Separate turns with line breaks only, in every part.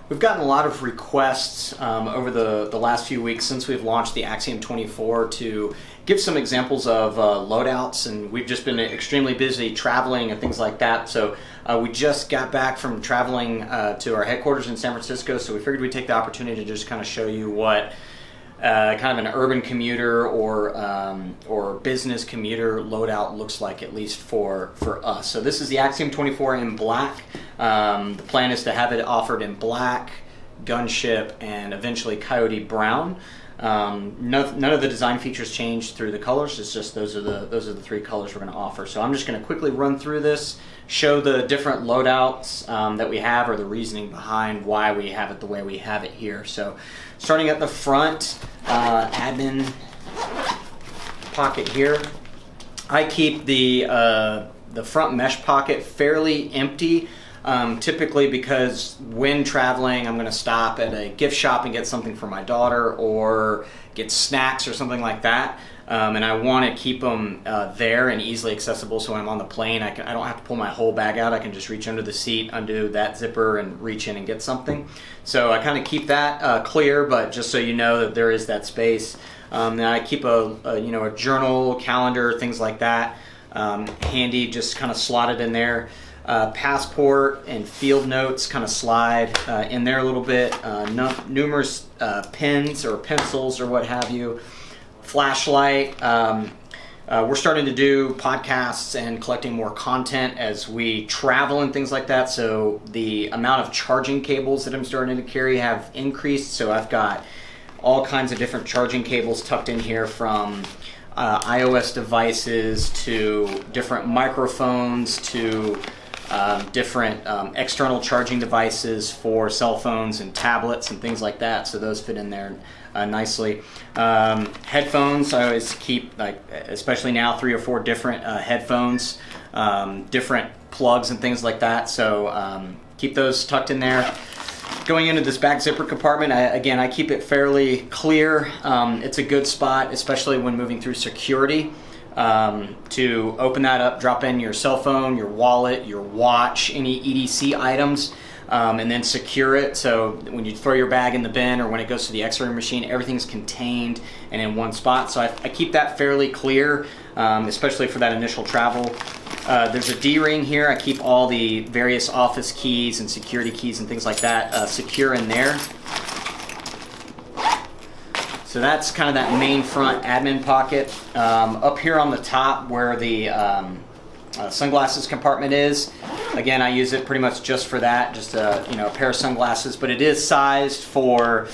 We've gotten a lot of requests over the last few weeks since we've launched the Axiom 24 to give some examples of loadouts, and we've just been extremely busy traveling and things like that. So we just got back from traveling to our headquarters in San Francisco, so we figured we'd take the opportunity to just kind of show you what kind of an urban commuter or business commuter loadout looks like, at least for us. So this is the Axiom 24 in black. The plan is to have it offered in black, gunship, and eventually coyote brown. None of the design features change through the colors. It's just those are the three colors we're going to offer. So I'm just going to quickly run through this, show the different loadouts that we have, or the reasoning behind why we have it the way we have it here. So starting at the front, admin pocket here. I keep the front mesh pocket fairly empty. Typically because when traveling, I'm going to stop at a gift shop and get something for my daughter or get snacks or something like that. And I want to keep them there and easily accessible, so when I'm on the plane, I don't have to pull my whole bag out. I can just reach under the seat, undo that zipper, and reach in and get something. So I kind of keep that clear, but just so you know that there is that space. Then I keep a journal, calendar, things like that handy, just kind of slotted in there. Passport and field notes kind of slide in there a little bit. Numerous pens or pencils or what have you. Flashlight. We're starting to do podcasts and collecting more content as we travel and things like that, so the amount of charging cables that I'm starting to carry have increased. So I've got all kinds of different charging cables tucked in here, from iOS devices to different microphones to different external charging devices for cell phones and tablets and things like that. So those fit in there nicely. Headphones, I always keep, especially now, 3 or 4 different headphones, different plugs and things like that. So keep those tucked in there. Going into this back zipper compartment, I keep it fairly clear. It's a good spot, especially when moving through security. To open that up, drop in your cell phone, your wallet, your watch, any EDC items, and then secure it. So when you throw your bag in the bin or when it goes to the X-ray machine, everything's contained and in one spot. So I keep that fairly clear, especially for that initial travel. There's a D-ring here. I keep all the various office keys and security keys and things like that secure in there. So that's kind of that main front admin pocket. Up here on the top where the sunglasses compartment is, again, I use it pretty much just for that, just a pair of sunglasses, but it is sized for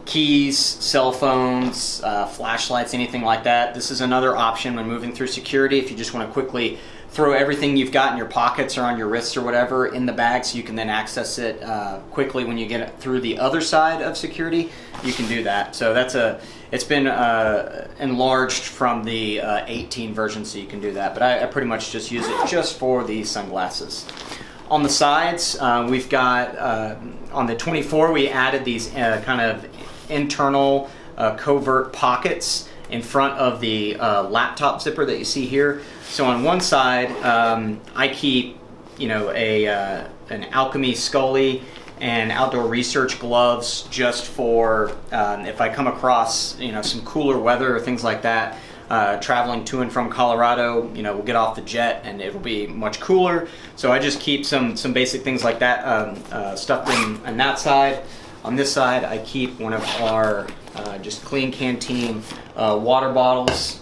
keys, cell phones, flashlights, anything like that. This is another option when moving through security, if you just want to quickly throw everything you've got in your pockets or on your wrists or whatever in the bag, so you can then access it quickly when you get it through the other side of security. You can do that. So it's been enlarged from the 18 version, so you can do that. But I pretty much just use it just for the sunglasses. On the sides, we've got on the 24, we added these kind of internal covert pockets in front of the laptop zipper that you see here. So on one side, I keep, an Alchemy Scully and outdoor research gloves, just for if I come across, some cooler weather or things like that. Traveling to and from Colorado, we'll get off the jet and it'll be much cooler. So I just keep some basic things like that stuffed in on that side. On this side, I keep one of our just clean canteen water bottles.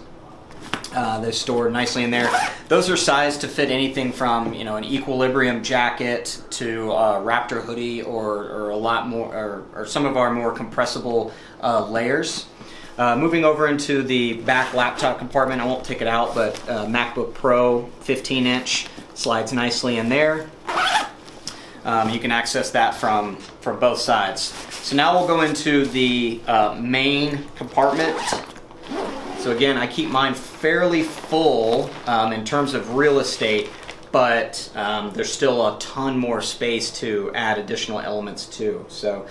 They're stored nicely in there. Those are sized to fit anything from an Equilibrium jacket to a Raptor hoodie, or a lot more, or some of our more compressible layers. Moving over into the back laptop compartment, I won't take it out, but MacBook Pro 15-inch slides nicely in there. You can access that from both sides. So now we'll go into the main compartment. So again, I keep mine fairly full in terms of real estate, but there's still a ton more space to add additional elements to. So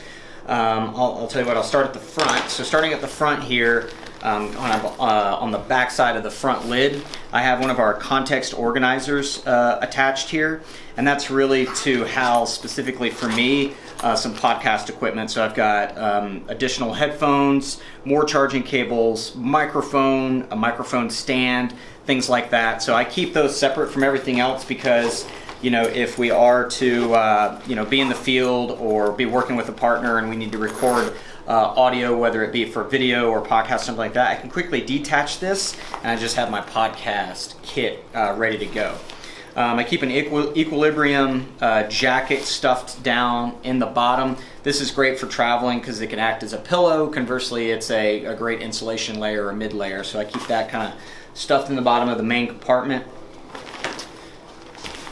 I'll tell you what, I'll start at the front. So starting at the front here, on the back side of the front lid, I have one of our context organizers attached here, and that's really to house specifically for me some podcast equipment. So I've got additional headphones, more charging cables, microphone, a microphone stand, things like that. So I keep those separate from everything else because, you know, if we are to, you know, be in the field or be working with a partner and we need to record audio, whether it be for video or podcast, something like that, I can quickly detach this and I just have my podcast kit ready to go. I keep an equilibrium jacket stuffed down in the bottom. This is great for traveling because it can act as a pillow. Conversely, it's a great insulation layer or mid layer. So I keep that kind of stuffed in the bottom of the main compartment.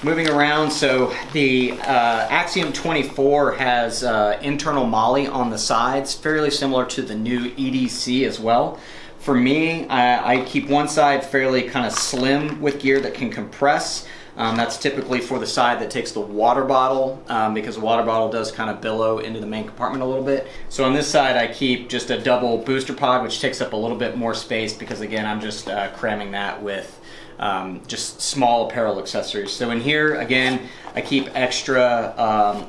Moving around, so the Axiom 24 has internal MOLLE on the sides, fairly similar to the new EDC as well. For me, I keep one side fairly kind of slim with gear that can compress. That's typically for the side that takes the water bottle, because the water bottle does kind of billow into the main compartment a little bit. So on this side I keep just a double booster pod, which takes up a little bit more space because again I'm just cramming that with just small apparel accessories. So in here again I keep extra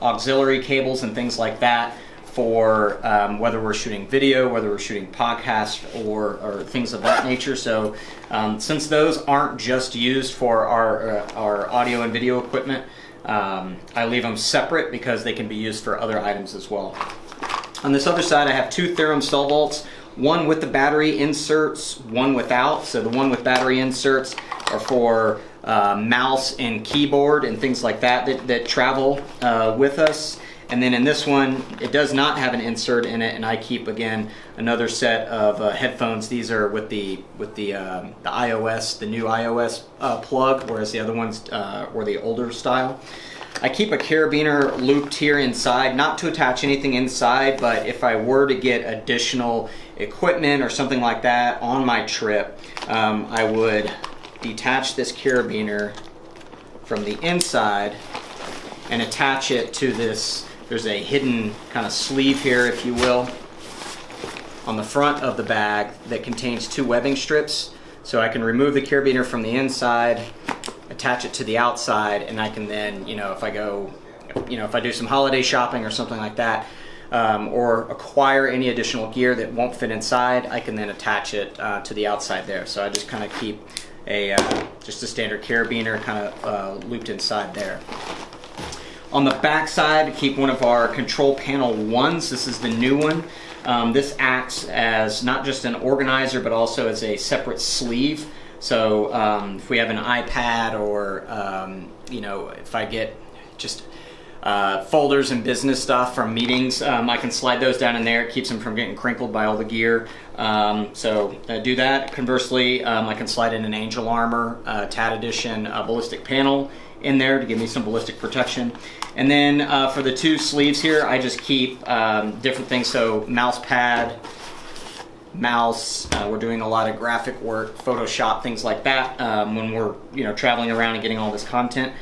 auxiliary cables and things like that for whether we're shooting video, whether we're shooting podcast or things of that nature. So since those aren't just used for our audio and video equipment, I leave them separate because they can be used for other items as well. On this other side I have two Theorem cell vaults, one with the battery inserts, one without. So the one with battery inserts are for mouse and keyboard and things like that travel with us. And then in this one, it does not have an insert in it, and I keep again another set of headphones. These are with the iOS, the new iOS plug, whereas the other ones were the older style. I keep a carabiner looped here inside, not to attach anything inside, but if I were to get additional equipment or something like that on my trip, I would detach this carabiner from the inside and attach it to this. There's a hidden kind of sleeve here, if you will, on the front of the bag that contains two webbing strips. So I can remove the carabiner from the inside, attach it to the outside, and I can then, you know, if I go, you know, if I do some holiday shopping or something like that, or acquire any additional gear that won't fit inside, I can then attach it to the outside there. So I just kind of keep just a standard carabiner kind of looped inside there. On the back side, keep one of our control panel ones. This is the new one. This acts as not just an organizer, but also as a separate sleeve. So if we have an iPad or, you know, if I get just folders and business stuff from meetings, I can slide those down in there. It keeps them from getting crinkled by all the gear. So do that. Conversely, I can slide in an Angel Armor TAT Edition ballistic panel in there to give me some ballistic protection. And then for the two sleeves here, I just keep different things. So mouse pad, mouse. We're doing a lot of graphic work, Photoshop, things like that when we're, you know, traveling around and getting all this content.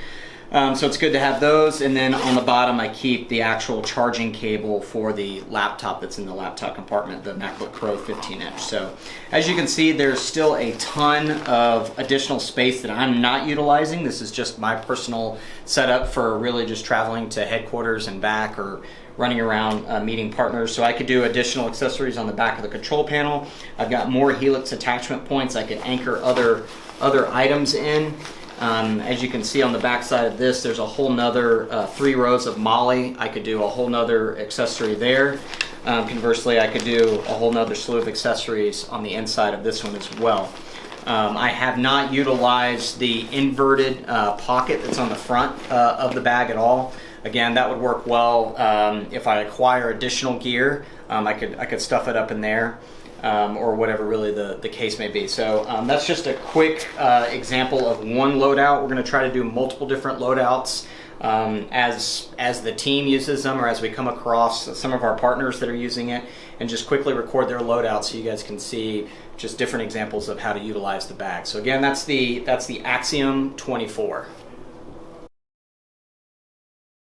So it's good to have those. And then on the bottom, I keep the actual charging cable for the laptop that's in the laptop compartment, the MacBook Pro 15-inch. So as you can see, there's still a ton of additional space that I'm not utilizing. This is just my personal setup for really just traveling to headquarters and back, or running around meeting partners. So I could do additional accessories on the back of the control panel. I've got more helix attachment points I could anchor other items in. As you can see on the back side of this, there's a whole nother 3 rows of MOLLE. I could do a whole nother accessory there. Conversely, I could do a whole nother slew of accessories on the inside of this one as well. I have not utilized the inverted pocket that's on the front of the bag at all. Again, that would work well if I acquire additional gear. I could stuff it up in there. Or whatever really the case may be. So that's just a quick example of one loadout. We're going to try to do multiple different loadouts as the team uses them, or as we come across some of our partners that are using it, and just quickly record their loadout so you guys can see just different examples of how to utilize the bag. So again, that's the Axiom 24.